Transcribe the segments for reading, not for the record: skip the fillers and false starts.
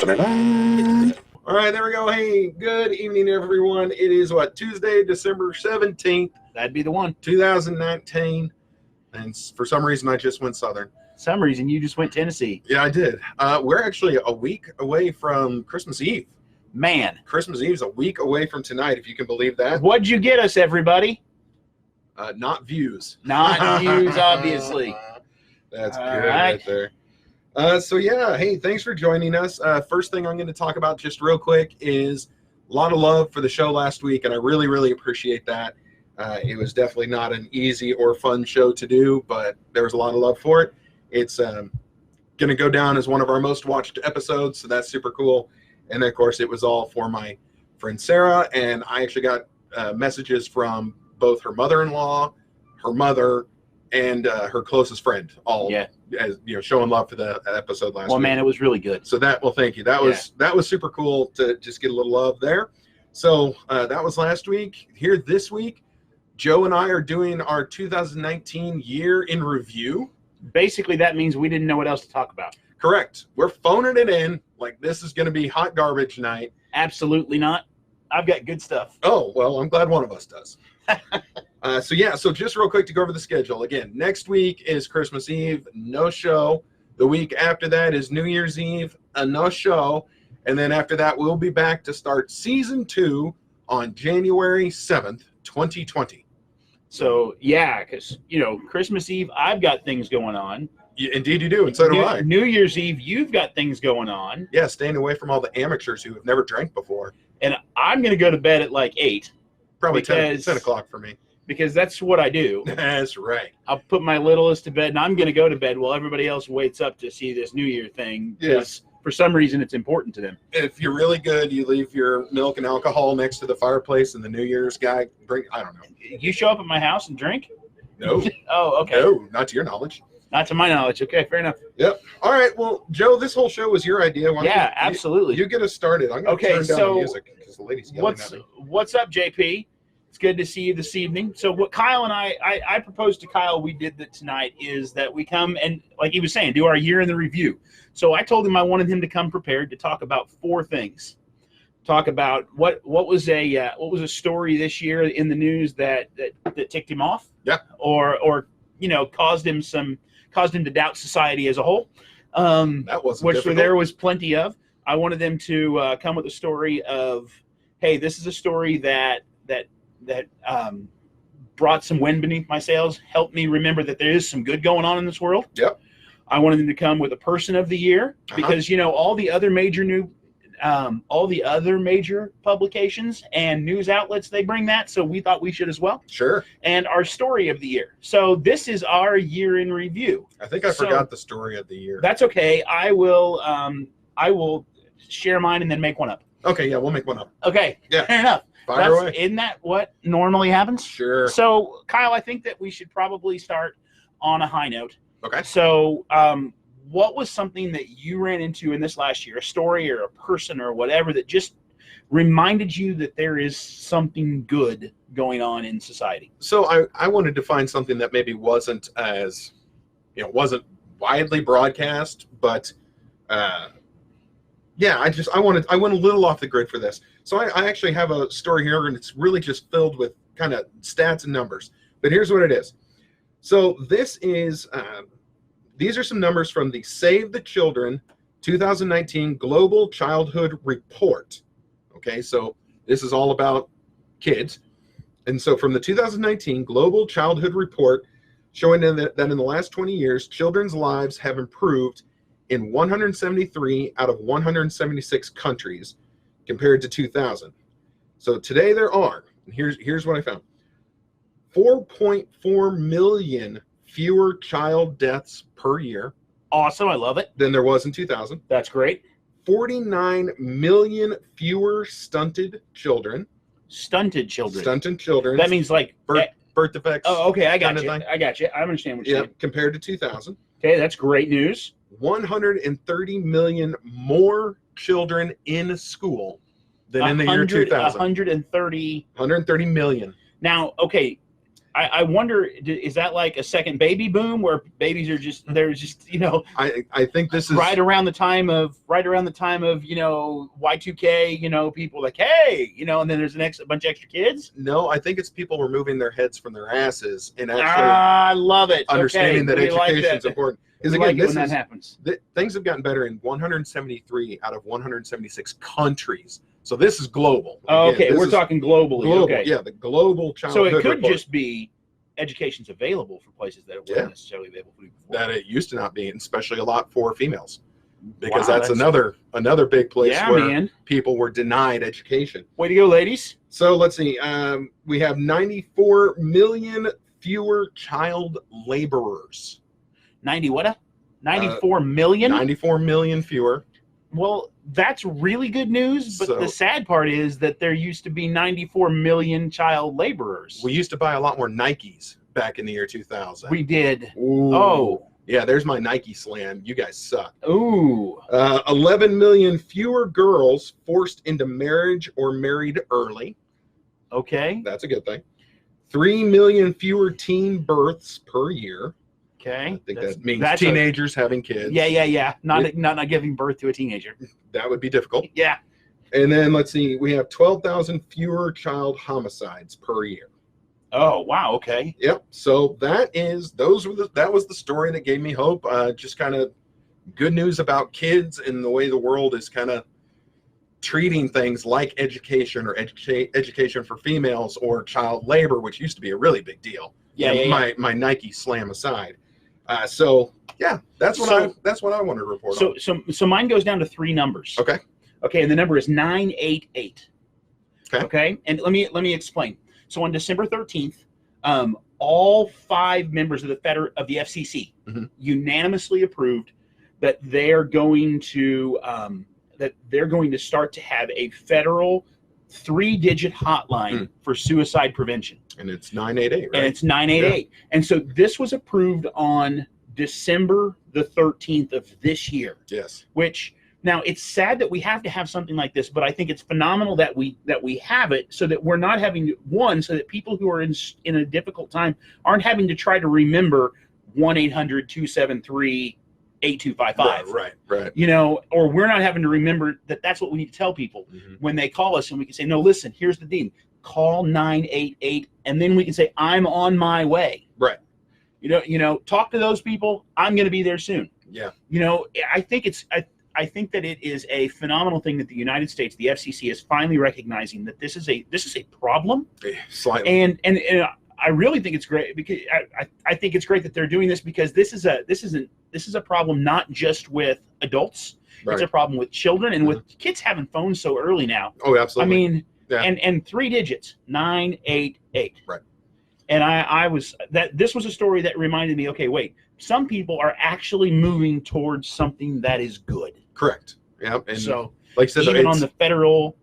All right, there we go. Hey, good evening, everyone. It is Tuesday, December 17th. That'd be the one. 2019. And for some reason, I just went Southern. Some reason you just went Tennessee. Yeah, I did. We're actually a week away from Christmas Eve. Man. Christmas Eve is a week away from tonight, if you can believe that. What'd you get us, everybody? Not views. Not views, obviously. That's good right there. So yeah, hey, thanks for joining us. First thing I'm going to talk about just real quick is a lot of love for the show last week, and I really, really appreciate that. It was definitely not an easy or fun show to do, but there was a lot of love for it. It's going to go down as one of our most watched episodes, so that's super cool. And then, of course, it was all for my friend Sarah, and I actually got messages from both her mother-in-law, her mother, and her closest friend, all as showing love for the episode last week. Well, man, it was really good. So thank you. That was super cool to just get a little love there. So that was last week. Here this week, Joe and I are doing our 2019 year in review. Basically, that means we didn't know what else to talk about. Correct. We're phoning it in like this is going to be hot garbage night. Absolutely not. I've got good stuff. Oh, well, I'm glad one of us does. So just real quick to go over the schedule. Again, next week is Christmas Eve, no show. The week after that is New Year's Eve, no show. And then after that, we'll be back to start season 2 on January 7th, 2020. So, yeah, because, Christmas Eve, I've got things going on. Indeed you do, and so do I. New Year's Eve, you've got things going on. Yeah, staying away from all the amateurs who have never drank before. And I'm going to go to bed at like 8. Probably 10 o'clock for me. Because that's what I do. That's right. I'll put my littlest to bed, and I'm going to go to bed while everybody else waits up to see this New Year thing. Yes. For some reason, it's important to them. If you're really good, you leave your milk and alcohol next to the fireplace, and the New Year's guy I don't know. You show up at my house and drink? No. Oh, okay. No, not to your knowledge. Not to my knowledge. Okay, fair enough. Yep. All right. Well, Joe, this whole show was your idea. Absolutely. You get us started. I'm going to turn down the music because the lady's yelling at me. What's up, JP? It's good to see you this evening. So what Kyle and I proposed to Kyle we did that tonight is that we come and, like he was saying, do our year in the review. So I told him I wanted him to come prepared to talk about 4 things. Talk about what was a story this year in the news that ticked him off. Yeah. Or caused him to doubt society as a whole. That wasn't which difficult. there was plenty of. I wanted them to come with a story of, hey, this is a story that brought some wind beneath my sails, helped me remember that there is some good going on in this world. Yep. I wanted them to come with a person of the year because all the other major publications and news outlets, they bring that, so we thought we should as well. Sure. And our story of the year. So this is our year in review. I think I forgot the story of the year. That's okay. I will share mine and then make one up. Okay, yeah, we'll make one up. Okay. Yeah. Fair enough. Fire away. Isn't that what normally happens? Sure. So, Kyle, I think that we should probably start on a high note. Okay. So, what was something that you ran into in this last year, a story or a person or whatever that just reminded you that there is something good going on in society? So I wanted to find something that maybe wasn't as, wasn't widely broadcast, but I went a little off the grid for this. So I actually have a story here, and it's really just filled with kind of stats and numbers. But here's what it is. So this is, these are some numbers from the Save the Children 2019 Global Childhood Report. Okay, so this is all about kids. And so from the 2019 Global Childhood Report, showing that in the last 20 years, children's lives have improved in 173 out of 176 countries compared to 2000. So today there are, and here's what I found, 4.4 million fewer child deaths per year. Awesome, I love it. Than there was in 2000. That's great. 49 million fewer stunted children. Stunted children. Stunted children. That means like birth defects. Oh, okay, I got you. I got you. I understand what you're saying. Compared to 2000. Okay, that's great news. 130 million more children in school than in the year 2000. 130 million. Now, okay, I wonder, is that like a second baby boom where babies are just, they're just, you know, I think this is right around the time of you know, Y2K, you know, people like, hey, you know, and then there's a bunch of extra kids. No, I think it's people removing their heads from their asses and actually I love it. understanding that education is important. Because again, like it when that happens. Things have gotten better in 173 out of 176 countries. So this is global. Again, okay, we're talking globally. Global, okay. yeah, the global childhood So it could report. just be education's available for places that it wasn't necessarily available for before. That it used to not be, and especially a lot for females. Because Wow, that's another big place where people were denied education. Way to go, ladies. So let's see. We have 94 million fewer child laborers. 94 million? 94 million fewer. Well, that's really good news, but the sad part is that there used to be 94 million child laborers. We used to buy a lot more Nikes back in the year 2000. We did. Ooh. Oh. Yeah, there's my Nike slam. You guys suck. Ooh. 11 million fewer girls forced into marriage or married early. Okay. That's a good thing. 3 million fewer teen births per year. Okay. I think that means teenagers having kids. Yeah. Not giving birth to a teenager. That would be difficult. Yeah. And then let's see, we have 12,000 fewer child homicides per year. Oh, wow. Okay. Yep. So that was the story that gave me hope. Just kind of good news about kids and the way the world is kind of treating things like education or education for females or child labor, which used to be a really big deal. My Nike slam aside. So yeah, that's what I want to report on. So mine goes down to 3 numbers. Okay. Okay, and the number is 988. Okay. And let me explain. So on December 13th, all 5 members of the FCC unanimously approved that they're going to start to have a federal 3-digit hotline for suicide prevention. And it's 988, right? And it's 988. Yeah. And so this was approved on December the 13th of this year. Yes. Which, now it's sad that we have to have something like this, but I think it's phenomenal that we have it so that we're not having so that people who are in a difficult time aren't having to try to remember 1-800-273 8255. Right. You know, or we're not having to remember that that's what we need to tell people when they call us, and we can say, no, listen, here's the thing. Call 988, and then we can say, I'm on my way. Right. You know, talk to those people. I'm going to be there soon. Yeah. You know, I think that it is a phenomenal thing that the United States, the FCC, is finally recognizing that this is a problem. Slightly. And I really think it's great because I think it's great that they're doing this, because this is a problem not just with adults. Right. It's a problem with children and with kids having phones so early now. Oh, absolutely. I mean, and 3 digits, 988. Right. And this was a story that reminded me, okay, wait, some people are actually moving towards something that is good. Correct. Yeah. And so, like I said, even on the federal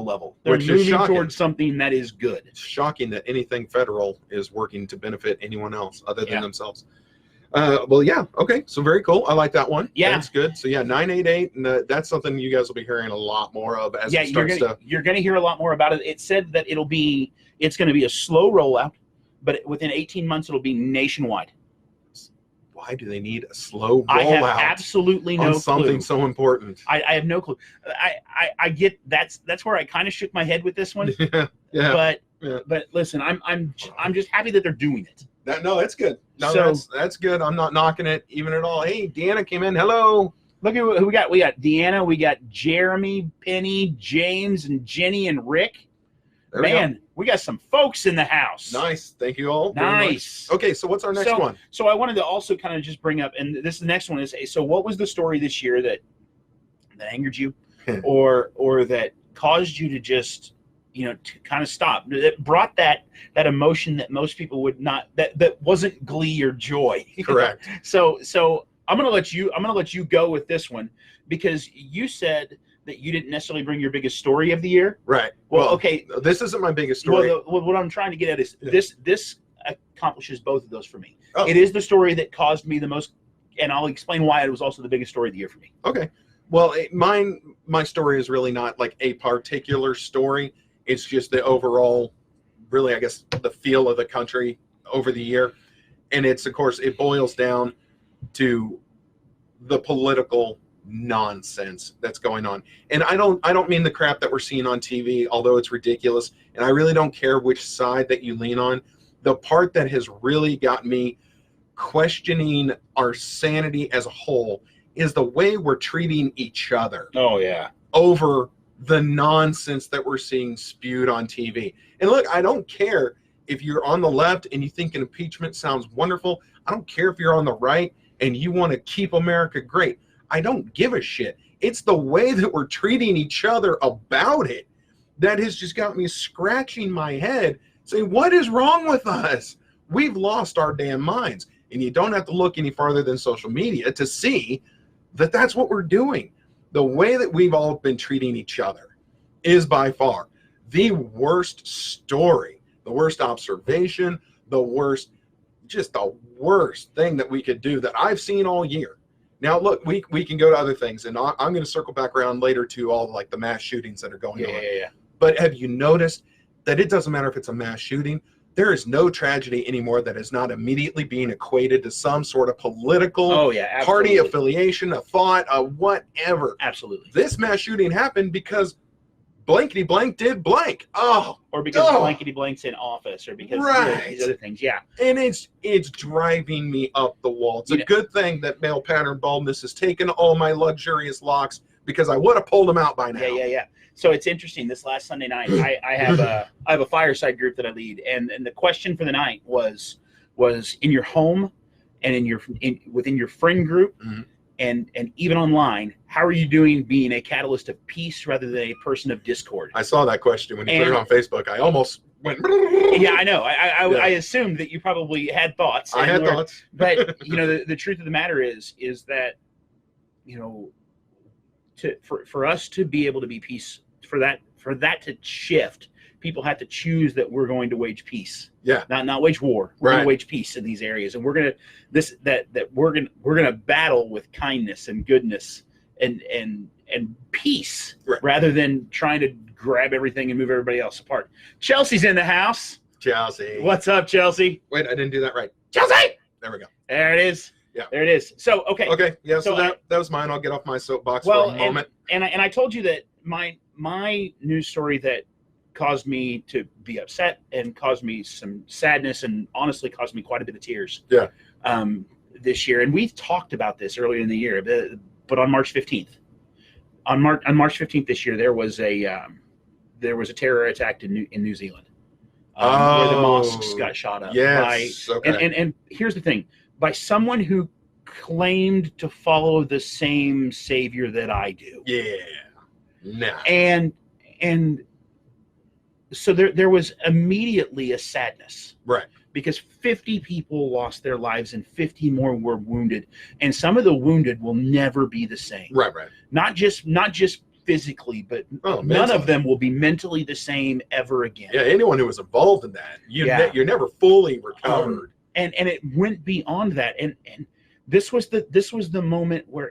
level, they're moving towards something that is good. It's shocking that anything federal is working to benefit anyone else other than themselves. Well, yeah. Okay. So very cool. I like that one. Yeah. That's good. So yeah, 988. And that's something you guys will be hearing a lot more of as it starts you're going to hear a lot more about it. It said that it's going to be a slow rollout, but within 18 months, it'll be nationwide. Why do they need a slow rollout? I have absolutely no clue. Something so important. I have no clue. I get that's where I kind of shook my head with this one. Yeah. But listen, I'm just happy that they're doing it. No, that's good. No, that's good. I'm not knocking it even at all. Hey, Deanna came in. Hello. Look at who we got. We got Deanna. We got Jeremy, Penny, James, and Jenny, and Rick. Man, we got some folks in the house. Nice. Thank you all. Nice. Okay, so what's our next one? So I wanted to also kind of just bring up, and the next one is, so what was the story this year that angered you or that caused you to just, to kind of stop, that brought that emotion that most people would not, that wasn't glee or joy. Correct. So I'm going to let you go with this one, because you said that you didn't necessarily bring your biggest story of the year. Right. Well, okay. This isn't my biggest story. Well, what I'm trying to get at is this accomplishes both of those for me. Oh. It is the story that caused me the most, and I'll explain why it was also the biggest story of the year for me. Okay. Well, my story is really not like a particular story. It's just the overall really, I guess, the feel of the country over the year. And it's, of course, it boils down to the political nonsense that's going on. And I don't mean the crap that we're seeing on TV, although it's ridiculous. And I really don't care which side that you lean on. The part that has really got me questioning our sanity as a whole is the way we're treating each other. Oh, yeah. Over the nonsense that we're seeing spewed on TV. And look, I don't care if you're on the left and you think an impeachment sounds wonderful. I don't care if you're on the right and you want to keep America great. I don't give a shit. It's the way that we're treating each other about it that has just got me scratching my head saying, what is wrong with us? We've lost our damn minds. And you don't have to look any farther than social media to see that that's what we're doing. The way that we've all been treating each other is by far the worst story, the worst observation, just the worst thing that we could do that I've seen all year. Now, look, we can go to other things, and I'm going to circle back around later to all like the mass shootings that are going on. Yeah. But have you noticed that it doesn't matter if it's a mass shooting? There is no tragedy anymore that is not immediately being equated to some sort of political party affiliation, a thought, a whatever. Absolutely. This mass shooting happened because blankety blank did blank. Or because blankety blank's in office, or because these other things. Yeah. And it's driving me up the wall. It's a good thing that male pattern baldness has taken all my luxurious locks, because I would have pulled them out by now. Yeah. So it's interesting. This last Sunday night, I have a fireside group that I lead, and the question for the night was in your home and within your friend group, and even online, how are you doing being a catalyst of peace rather than a person of discord? I saw that question when you put it on Facebook. I almost went. Yeah, I know. I assumed that you probably had thoughts. I had thoughts, but the truth of the matter is that for us to be able to be peace, for that to shift, people have to choose that we're going to wage peace. Yeah. Not wage war. We're going to wage peace in these areas, and we're gonna battle with kindness and goodness and peace, rather than trying to grab everything and move everybody else apart. Chelsea's in the house. Chelsea. What's up, Chelsea? Wait, I didn't do that right. Chelsea! There we go. There it is. Yeah. There it is. So, okay. Okay. Yeah. So that was mine. I'll get off my soapbox for a moment. And I told you that my news story that caused me to be upset and caused me some sadness and honestly caused me quite a bit of tears. Yeah. This year, and we've talked about this earlier in the year, but on March 15th, on March 15th this year, there was a terror attack in New Zealand, where the mosques got shot up. Yes. And here's the thing: by someone who claimed to follow the same savior that I do. Yeah. Nah. And so there was immediately a sadness. Right. Because 50 people lost their lives and 50 more were wounded. And some of the wounded will never be the same. Right. Not just physically, but none of them will be mentally the same ever again. Yeah, anyone who was involved in that, you're never fully recovered. And it went beyond that. And this was the moment where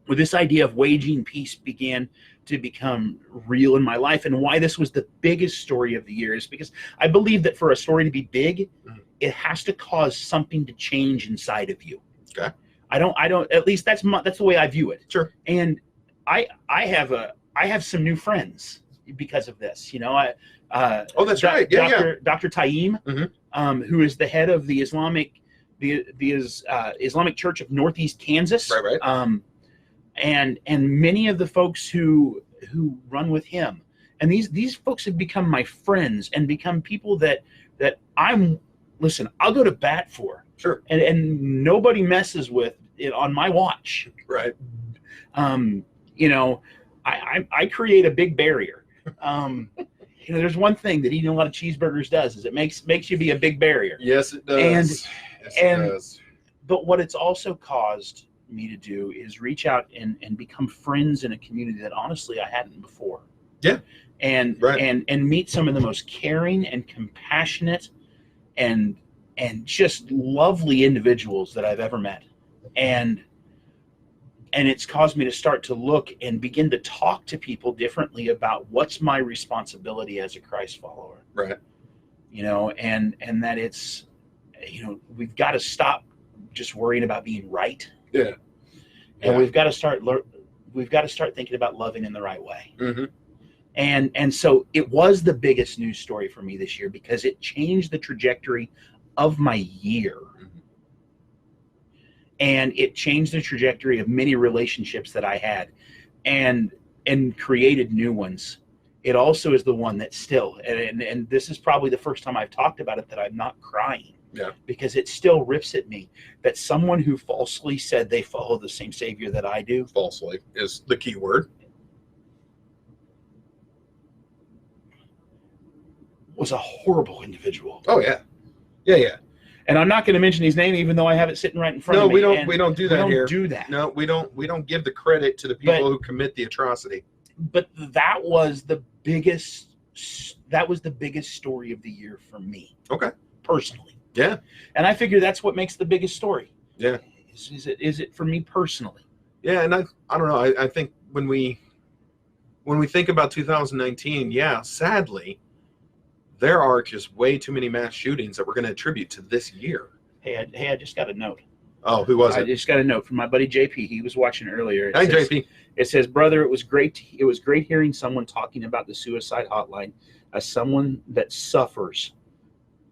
where this idea of waging peace began to become real in my life. And why this was the biggest story of the year is because I believe that for a story to be big, it has to cause something to change inside of you. Okay. I don't, at least that's the way I view it. Sure. And I have some new friends because of this, that's right. Yeah. Dr. Taim, who is the head of the Islamic Church of Northeast Kansas. Right. And many of the folks who run with him, and these folks have become my friends and become people that I'll go to bat for. Sure. And nobody messes with it on my watch. Right. I create a big barrier. There's one thing that eating a lot of cheeseburgers does is it makes you be a big barrier. Yes, it does. It does. But what it's also caused me to do is reach out and become friends in a community that honestly I hadn't before. Yeah. And meet some of the most caring and compassionate and just lovely individuals that I've ever met. And And it's caused me to start to look and begin to talk to people differently about what's my responsibility as a Christ follower. Right. You know, and that it's, you know, we've got to stop just worrying about being right. Yeah. And we've got to start thinking about loving in the right way. Mm-hmm. And so it was the biggest news story for me this year because it changed the trajectory of my year. And it changed the trajectory of many relationships that I had and created new ones. It also is the one that still, and this is probably the first time I've talked about it that I'm not crying. Yeah. Because it still rips at me that someone who falsely said they follow the same Savior that I do. Falsely is the key word. Was a horrible individual. Oh, yeah. Yeah, yeah. And I'm not going to mention his name, even though I have it sitting right in front of me. No, we don't do that here. We don't do that. No, we don't give the credit to the people who commit the atrocity. But that was the biggest story of the year for me. Okay. Personally. Yeah. And I figure that's what makes the biggest story. Yeah. Is it for me personally? Yeah, and I don't know. I think when we think about 2019, yeah, sadly, there are just way too many mass shootings that we're going to attribute to this year. Hey, I just got a note. Oh, who was it? I just got a note from my buddy JP. He was watching earlier. Hi, JP. It says, "Brother, it was great hearing someone talking about the suicide hotline as someone that suffers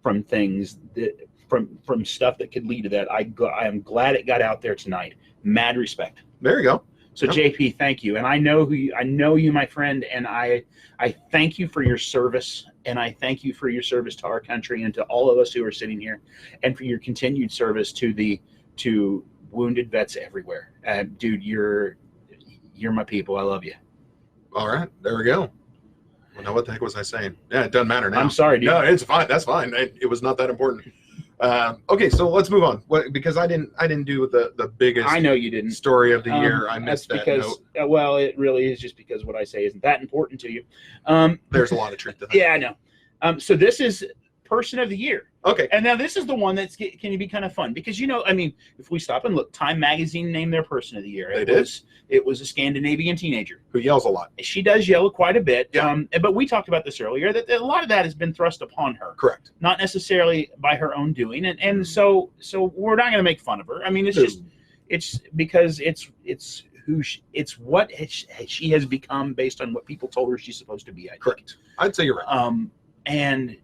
from things that from stuff that could lead to that. I am glad it got out there tonight. Mad respect." There you go. So JP, thank you. And I know you, my friend, and I thank you for your service, and I thank you for your service to our country and to all of us who are sitting here, and for your continued service to wounded vets everywhere. Dude, you're my people. I love you. All right, there we go. Well, now what the heck was I saying? Yeah, it doesn't matter now. I'm sorry, dude. No, it's fine. That's fine. It was not that important. Okay, so let's move on. Because I didn't do the biggest. I know you didn't. Story of the year. I missed that note. Well, it really is just because what I say isn't that important to you. There's a lot of truth to that. Yeah, I know. So this is Person of the Year. Okay. And now this is the one that's can be kind of fun because, I mean, if we stop and look, Time Magazine named their Person of the Year. It was a Scandinavian teenager who yells a lot. She does yell quite a bit. Yeah. But we talked about this earlier that a lot of that has been thrust upon her. Correct. Not necessarily by her own doing. And so we're not going to make fun of her. I mean, it's because it's what she has become based on what people told her she's supposed to be. Correct. I'd say you're right. And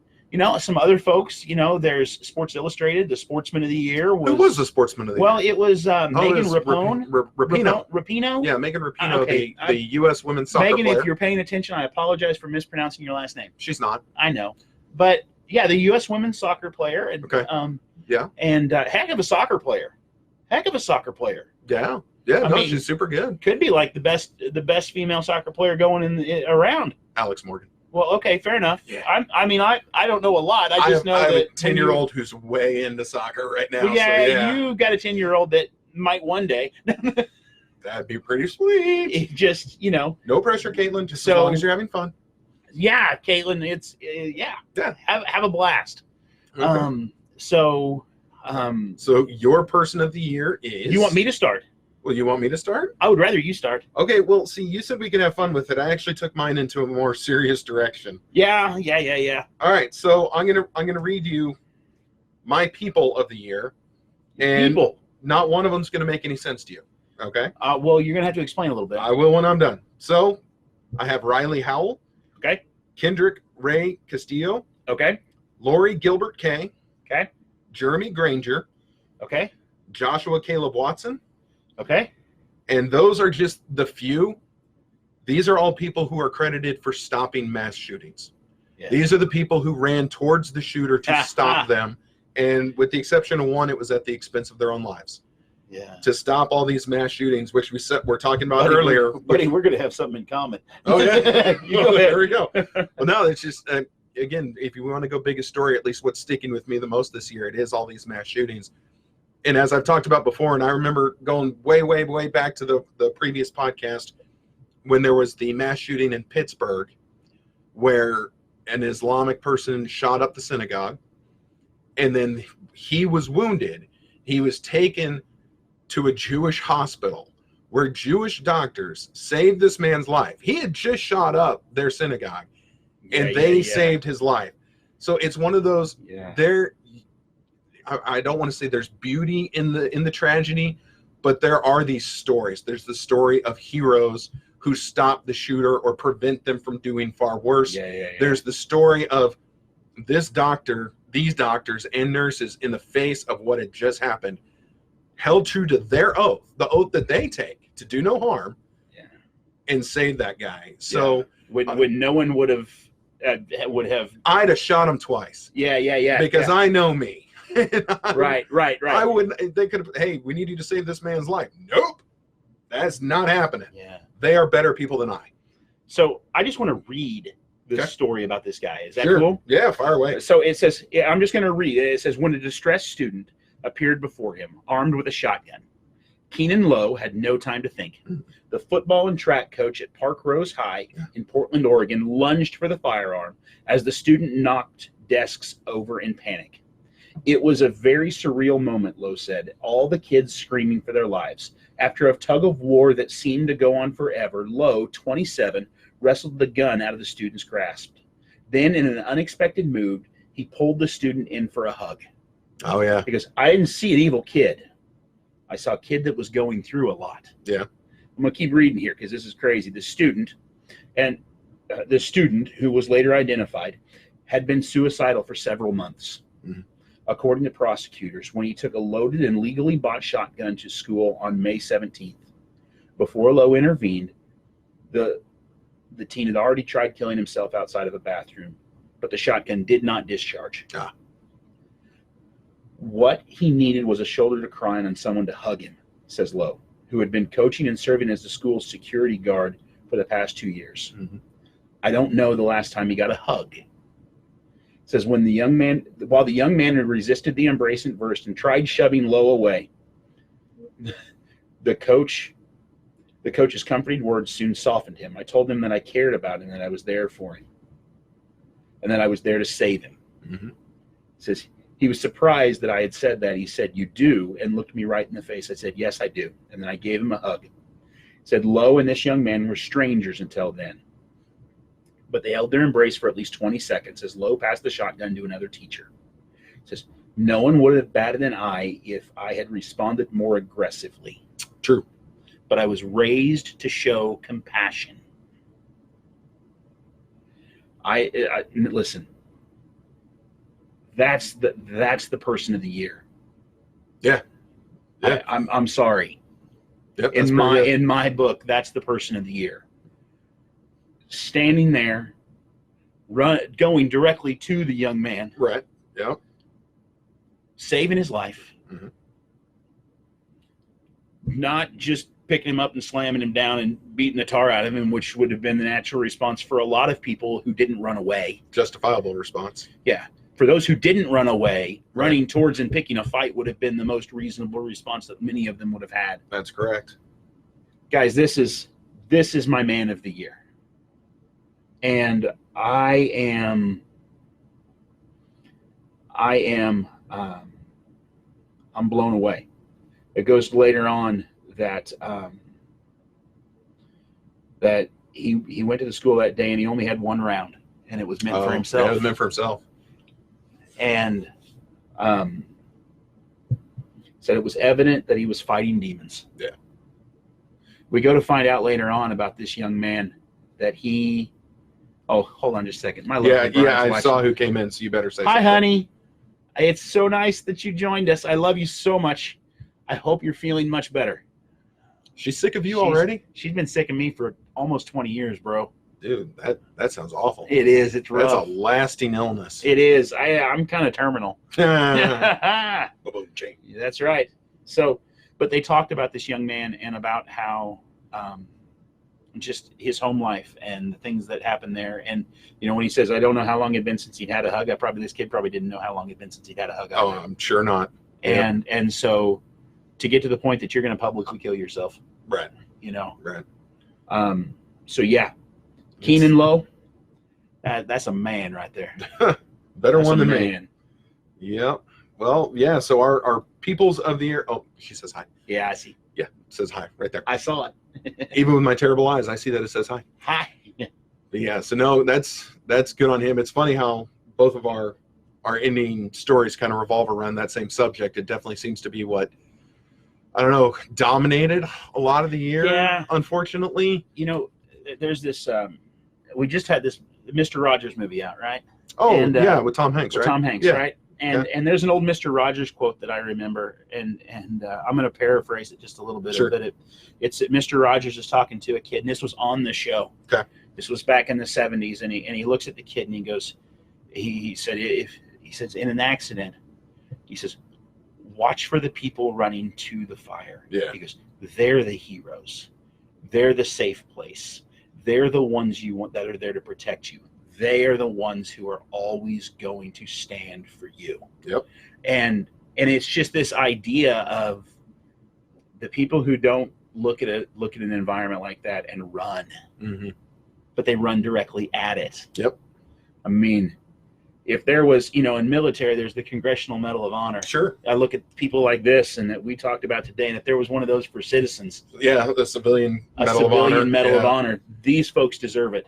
some other folks, there's Sports Illustrated, the Sportsman of the Year. Who was the Sportsman of the Year? Well, it was Megan Rapinoe. Rapinoe? Yeah, Megan Rapinoe, okay. the U.S. women's soccer player. Megan, if you're paying attention, I apologize for mispronouncing your last name. She's not. I know. But, yeah, the U.S. women's soccer player. And, okay. Yeah. And heck of a soccer player. Yeah. She's super good. Could be like the best female soccer player going around. Alex Morgan. Well, okay, fair enough. Yeah. I don't know a lot. I have a 10-year-old who's way into soccer right now. Well, you got a 10-year-old that might one day. That'd be pretty sweet. It just, No pressure, Caitlin. Just as long as you're having fun. Yeah, Caitlin. It's yeah. Have a blast. Okay. So your Person of the Year is. You want me to start? Well, you want me to start? I would rather you start. Okay, well, see, you said we could have fun with it. I actually took mine into a more serious direction. Yeah. All right, so I'm gonna read you my People of the Year, and not one of them's gonna make any sense to you. Okay? Well, you're gonna have to explain a little bit. I will when I'm done. So, I have Riley Howell. Okay. Kendrick Ray Castillo. Okay. Lori Gilbert Kay. Okay. Jeremy Granger. Okay. Joshua Caleb Watson. Okay. And those are just the few. These are all people who are credited for stopping mass shootings. Yeah. These are the people who ran towards the shooter to stop them. And with the exception of one, it was at the expense of their own lives. Yeah. To stop all these mass shootings, which we're talking about earlier. Buddy, we're going to have something in common. Oh, yeah. There we go. Well, no, it's just, again, if you want to go biggest story, at least what's sticking with me the most this year, it is all these mass shootings. And as I've talked about before, and I remember going way, way, way back to the previous podcast when there was the mass shooting in Pittsburgh where an Islamic person shot up the synagogue and then he was wounded. He was taken to a Jewish hospital where Jewish doctors saved this man's life. He had just shot up their synagogue, and they saved his life. So it's one of those. I don't want to say there's beauty in the tragedy, but there are these stories. There's the story of heroes who stop the shooter or prevent them from doing far worse. There's the story of these doctors and nurses, in the face of what had just happened, held true to their oath, the oath that they take to do no harm, and save that guy. So when no one would have, I'd have shot him twice. Because I know me. Right. I wouldn't. They could have. Hey, we need you to save this man's life. Nope, that's not happening. They are better people than I. So I just want to read this story about this guy. Is that cool? Yeah, fire away. So it says, I'm just going to read it. It says, when a distressed student appeared before him, armed with a shotgun, Keenan Lowe had no time to think. The football and track coach at Park Rose High in Portland, Oregon, lunged for the firearm as the student knocked desks over in panic. It was a very surreal moment, Lowe said, all the kids screaming for their lives. After a tug of war that seemed to go on forever, Lowe, 27, wrestled the gun out of the student's grasp. Then, in an unexpected move, he pulled the student in for a hug. Oh, yeah. Because I didn't see an evil kid. I saw a kid that was going through a lot. Yeah. I'm going to keep reading here because this is crazy. The student, who was later identified, had been suicidal for several months. According to prosecutors, when he took a loaded and legally bought shotgun to school on May 17th. Before Lowe intervened, the teen had already tried killing himself outside of a bathroom, but the shotgun did not discharge. What he needed was a shoulder to cry on and someone to hug him, says Lowe, who had been coaching and serving as the school's security guard for the past 2 years. I don't know the last time he got a hug. Says while the young man had resisted the embrace at first and tried shoving Lowe away, the coach's comforting words soon softened him. I told him that I cared about him and that I was there for him, and that I was there to save him. Says he was surprised that I had said that. He said, "You do," and looked me right in the face. I said, "Yes, I do," and then I gave him a hug. Said Lowe and this young man were strangers until then, but they held their embrace for at least 20 seconds as Lowe passed the shotgun to another teacher. Says, no one would have batted an eye if I had responded more aggressively. True. But I was raised to show compassion. I listen. That's the person of the year. Yeah. I'm sorry. Yep, in my book, that's the person of the year. Standing there, going directly to the young man. Right. Yeah. Saving his life. Not just picking him up and slamming him down and beating the tar out of him, which would have been the natural response for a lot of people who didn't run away. Justifiable response. Yeah. For those who didn't run away, running towards and picking a fight would have been the most reasonable response that many of them would have had. That's correct. Guys, this is my man of the year. And I'm blown away. It goes later on that that he went to the school that day and he only had one round, and it was meant for himself. Yeah, it was meant for himself. And said it was evident that he was fighting demons. Yeah. We go to find out later on about this young man that he. Oh, hold on just a second. My I saw who came in, so you better say hi, something. honey. It's so nice that you joined us. I love you so much. I hope you're feeling much better. She's sick of you already? She's been sick of me for almost 20 years, bro. Dude, that sounds awful. It is. It's rough. That's a lasting illness. It is. I'm kind of terminal. That's right. So, but they talked about this young man and about how just his home life and the things that happened there. And, you know, when he says, I don't know how long it'd been since he'd had a hug, this kid probably didn't know how long it'd been since he'd had a hug. Oh, I'm sure not. And so to get to the point that you're going to publicly kill yourself. Right. You know. Right. So, yeah. Keenan Lowe, that's a man right there. Better that's one than me. Yep. Well, yeah, so our peoples of the year. Oh, she says hi. Yeah, I see. Yeah, it says hi right there. I saw it. Even with my terrible eyes, I see that it says hi. Hi. But yeah, so no, that's good on him. It's funny how both of our ending stories kind of revolve around that same subject. It definitely seems to be what, I don't know, dominated a lot of the year. Yeah. Unfortunately. You know, there's this. We just had this Mr. Rogers movie out, right? Oh, And, yeah, with Tom Hanks, right? Tom Hanks, Yeah. right? And there's an old Mr. Rogers quote that I remember, and I'm going to paraphrase it just a little bit. Sure. But it's that Mr. Rogers is talking to a kid, and this was on the show. Okay. This was back in the 70s, and he looks at the kid and he goes, he said, in an accident, he says, watch for the people running to the fire. Yeah. He goes, they're the heroes. They're the safe place. They're the ones you want that are there to protect you. They are the ones who are always going to stand for you. Yep. And it's just this idea of the people who don't look at an environment like that and run, but they run directly at it. Yep. I mean, if there was, in military, there's the Congressional Medal of Honor. Sure. I look at people like this and that we talked about today, and if there was one of those for citizens, Yeah, the civilian Medal of Honor, these folks deserve it.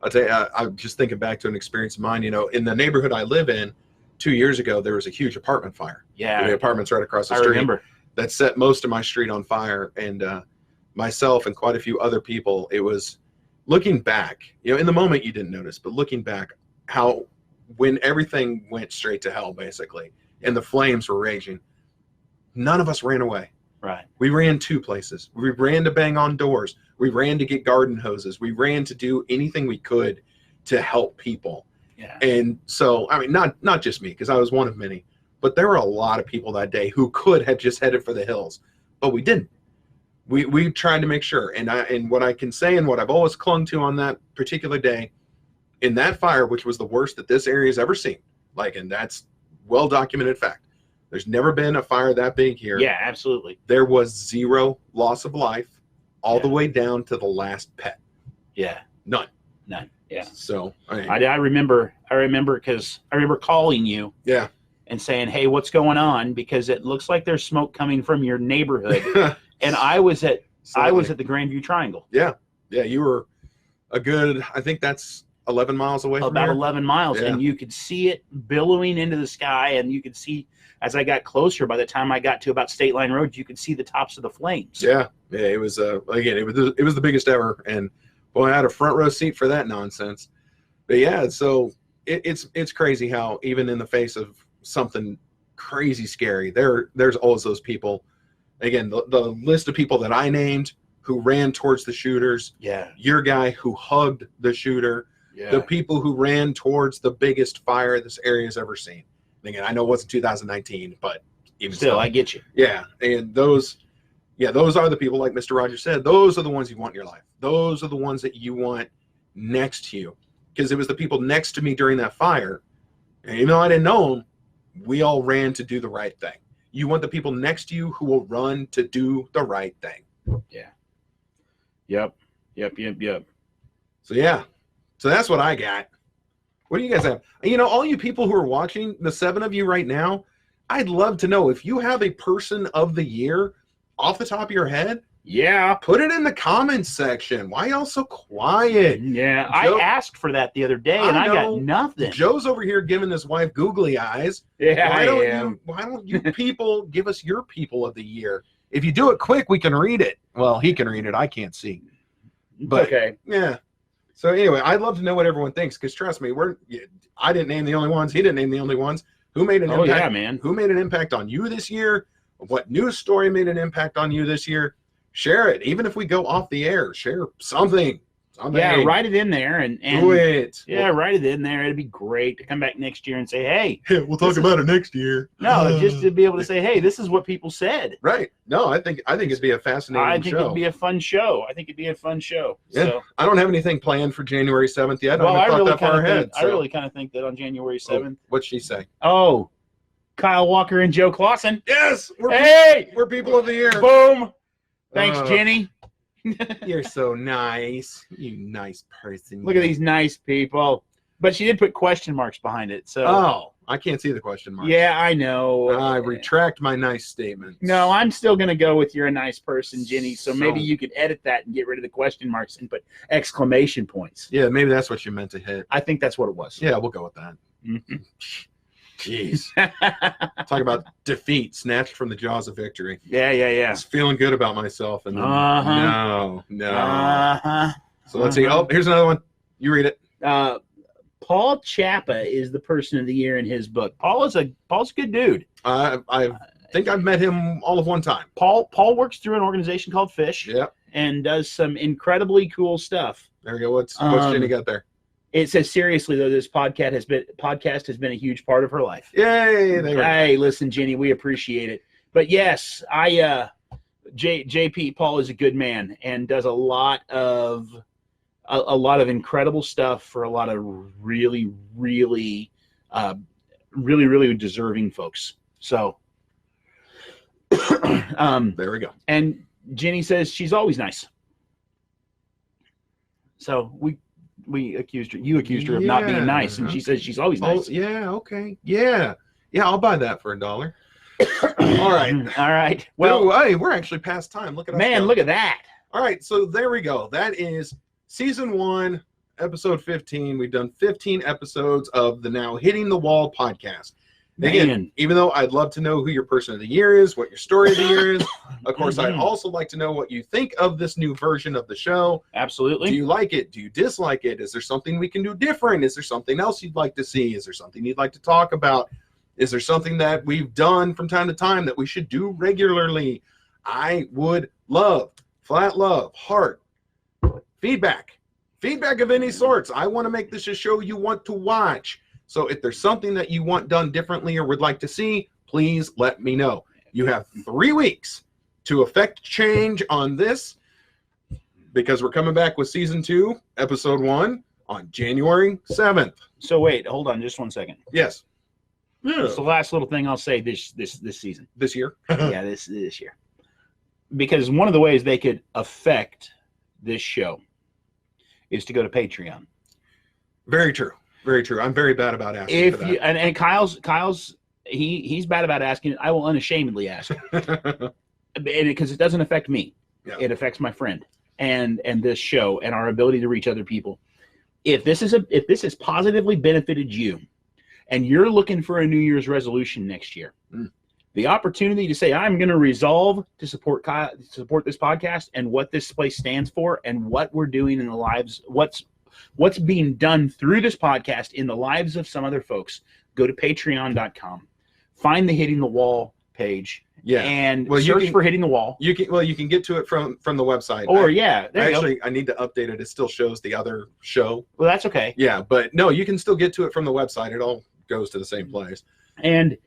I'll tell you, I'm just thinking back to an experience of mine. In the neighborhood I live in, 2 years ago, there was a huge apartment fire. Yeah. The apartments right across the I street. remember. That set most of my street on fire. And myself and quite a few other people, it was looking back, in the moment you didn't notice, but looking back, how when everything went straight to hell, basically, and the flames were raging, none of us ran away. Right. We ran 2 places. We ran to bang on doors. We ran to get garden hoses. We ran to do anything we could to help people. Yeah. And so, I mean, not just me, because I was one of many, but there were a lot of people that day who could have just headed for the hills, but we didn't. We tried to make sure. And what I can say and what I've always clung to on that particular day, in that fire, which was the worst that this area has ever seen, and that's well documented fact. There's never been a fire that big here. Yeah, absolutely. There was 0 loss of life, all the way down to the last pet. Yeah. None. Yeah. So I remember because I remember calling you. Yeah. And saying, hey, what's going on? Because it looks like there's smoke coming from your neighborhood. And I was at the Grandview Triangle. Yeah. Yeah. You were a good, I think that's 11 miles away from about here. 11 miles. Yeah. And you could see it billowing into the sky. And you could see, as I got closer, by the time I got to about State Line Road, you could see the tops of the flames. Yeah. Yeah. It was, again, it was the biggest ever. And boy, I had a front row seat for that nonsense. But yeah, so it's crazy how even in the face of something crazy scary, there's always those people. Again, the list of people that I named who ran towards the shooters. Yeah. Your guy who hugged the shooter. Yeah. The people who ran towards the biggest fire this area's ever seen. And again, I know it wasn't 2019, but even still, I get you. Yeah. And those are the people, like Mr. Rogers said, those are the ones you want in your life. Those are the ones that you want next to you. Because it was the people next to me during that fire. And even though I didn't know them, we all ran to do the right thing. You want the people next to you who will run to do the right thing. Yeah. Yep. So yeah. So that's what I got. What do you guys have? All you people who are watching, the 7 of you right now, I'd love to know if you have a person of the year off the top of your head. Yeah. Put it in the comments section. Why y'all so quiet? Yeah. Joe, I asked for that the other day and I got nothing. Joe's over here giving his wife googly eyes. Yeah. Why don't you people give us your people of the year? If you do it quick, we can read it. Well, he can read it. I can't see. But okay. Yeah. So anyway, I'd love to know what everyone thinks, because trust me, I didn't name the only ones. He didn't name the only ones. Who made an impact? Yeah, man. Who made an impact on you this year? What news story made an impact on you this year? Share it. Even if we go off the air, share something. Yeah, write it in there and do it. Yeah, write it in there. It'd be great to come back next year and say, hey, we'll talk about it next year. No, just to be able to say, hey, this is what people said. Right. No, I think it'd be a fascinating show. It'd be a fun show. Yeah. So I don't have anything planned for January 7th yet. I really kind of think that on January 7th. What'd she say? Oh, Kyle Walker and Joe Clausen. Yes. We're people of the year. Boom. Thanks, Jenny. You're so nice. You nice person. Look at these nice people. But she did put question marks behind it. So I can't see the question mark. Yeah, I know. I retract my nice statement. No, I'm still going to go with you're a nice person, Jenny. So maybe So- you could edit that and get rid of the question marks and put exclamation points. Yeah, maybe that's what you meant to hit. I think that's what it was. Yeah, we'll go with that. Mhm. Jeez. Talk about defeat snatched from the jaws of victory. Yeah. I was feeling good about myself, and then no. So let's see. Oh, here's another one. You read it. Paul Chappa is the person of the year in his book. Paul's a good dude. I think I've met him all of one time. Paul works through an organization called Fish. Yep. And does some incredibly cool stuff. There we go. What's Jenny got there? It says, seriously though, this podcast has been a huge part of her life. Yay! Hey, listen, Jenny, we appreciate it. But yes, JP Paul is a good man and does a lot of incredible stuff for a lot of really deserving folks. So there we go. And Jenny says she's always nice. So you accused her of not being nice, and she says she's always nice. Oh, yeah, okay. Yeah, I'll buy that for $1. All right. Well, hey, we're actually past time. Look at us. Man, look at that. All right, so there we go. That is season 1, episode 15. We've done 15 episodes of the now Hitting the Wall podcast. Again, even though I'd love to know who your person of the year is, what your story of the year is, of course, I'd also like to know what you think of this new version of the show. Absolutely. Do you like it? Do you dislike it? Is there something we can do different? Is there something else you'd like to see? Is there something you'd like to talk about? Is there something that we've done from time to time that we should do regularly? I would love, flat love, heart, feedback of any sorts. I want to make this a show you want to watch. So if there's something that you want done differently or would like to see, please let me know. You have 3 weeks to effect change on this because we're coming back with season 2, episode 1 on January 7th. So wait, hold on just one second. Yes. It's the last little thing I'll say this season. This year? Yeah, this year. Because one of the ways they could affect this show is to go to Patreon. Very true. Very true. I'm very bad about asking for that. And Kyle's he's bad about asking. I will unashamedly ask, because it doesn't affect me. Yeah. It affects my friend and this show and our ability to reach other people. If this has positively benefited you, and you're looking for a New Year's resolution next year, the opportunity to say I'm going to resolve to support this podcast and what this place stands for and what we're doing in the lives, what's being done through this podcast in the lives of some other folks, go to patreon.com, find the Hitting the Wall page, and search for Hitting the Wall. You can get to it from the website. I need to update it. It still shows the other show. Well, that's okay. Yeah, but no, you can still get to it from the website. It all goes to the same place. And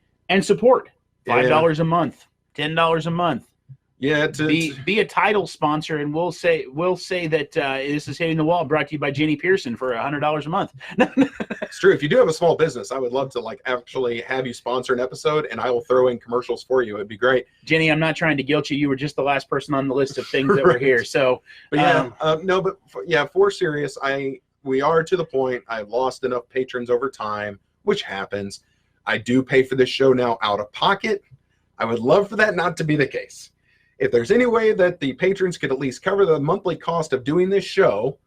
support $5 a month, $10 a month. Yeah, be a title sponsor, and we'll say that this is Hitting the Wall, brought to you by Jenny Pearson for $100 a month. It's true. If you do have a small business, I would love to actually have you sponsor an episode, and I will throw in commercials for you. It'd be great. Jenny, I'm not trying to guilt you. You were just the last person on the list of things that were here. So, but for serious, we are to the point. I've lost enough patrons over time, which happens. I do pay for this show now out of pocket. I would love for that not to be the case. If there's any way that the patrons could at least cover the monthly cost of doing this show,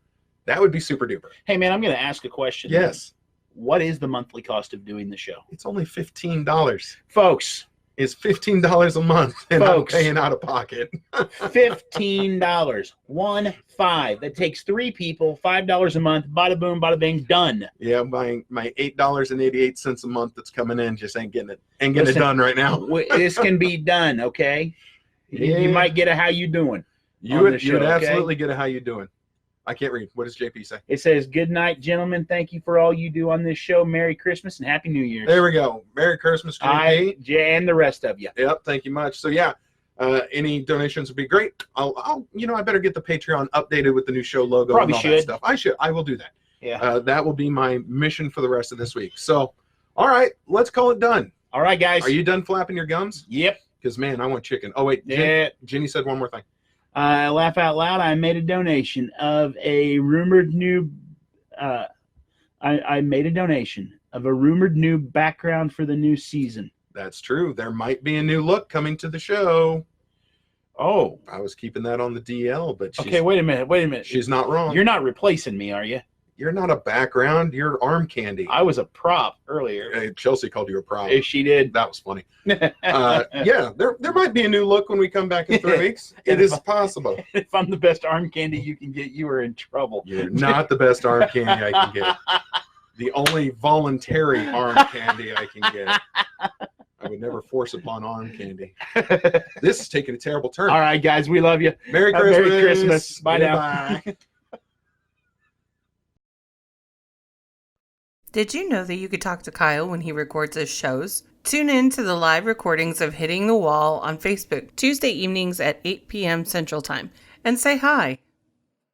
that would be super duper. Hey, man, I'm going to ask a question. Yes. What is the monthly cost of doing the show? It's only $15. Folks. It's $15 a month, and I'm paying out of pocket. $15. 1-5. That takes 3 people, $5 a month. Bada boom, bada bing, done. Yeah, my $8.88 a month that's coming in just ain't getting it done right now. This can be done, okay? Yeah. You might get a how you doing. You would absolutely get a how you doing. I can't read. What does JP say? It says, good night, gentlemen. Thank you for all you do on this show. Merry Christmas and Happy New Year. There we go. Merry Christmas, JP. And the rest of you. Yep. Thank you much. So, any donations would be great. I better get the Patreon updated with the new show logo. Probably and all should. That stuff. I should. I will do that. Yeah. That will be my mission for the rest of this week. So, all right. Let's call it done. All right, guys. Are you done flapping your gums? Yep. Because, man, I want chicken. Oh, wait. Jenny said one more thing. Laugh out loud. I made a donation of a rumored new. I made a donation of a rumored new background for the new season. That's true. There might be a new look coming to the show. Oh, I was keeping that on the DL, but she's, okay. Wait a minute. she's not wrong. You're not replacing me, are you? You're not a background. You're arm candy. I was a prop earlier. Chelsea called you a prop. She did. That was funny. Yeah, there might be a new look when we come back in 3 weeks. It is possible. If I'm the best arm candy you can get, you are in trouble. You're not the best arm candy I can get. The only voluntary arm candy I can get. I would never force upon arm candy. This is taking a terrible turn. All right, guys, we love you. Merry Christmas. Merry Christmas. Bye now. Bye. Did you know that you could talk to Kyle when he records his shows? Tune in to the live recordings of Hitting the Wall on Facebook Tuesday evenings at 8 p.m. Central Time and say hi.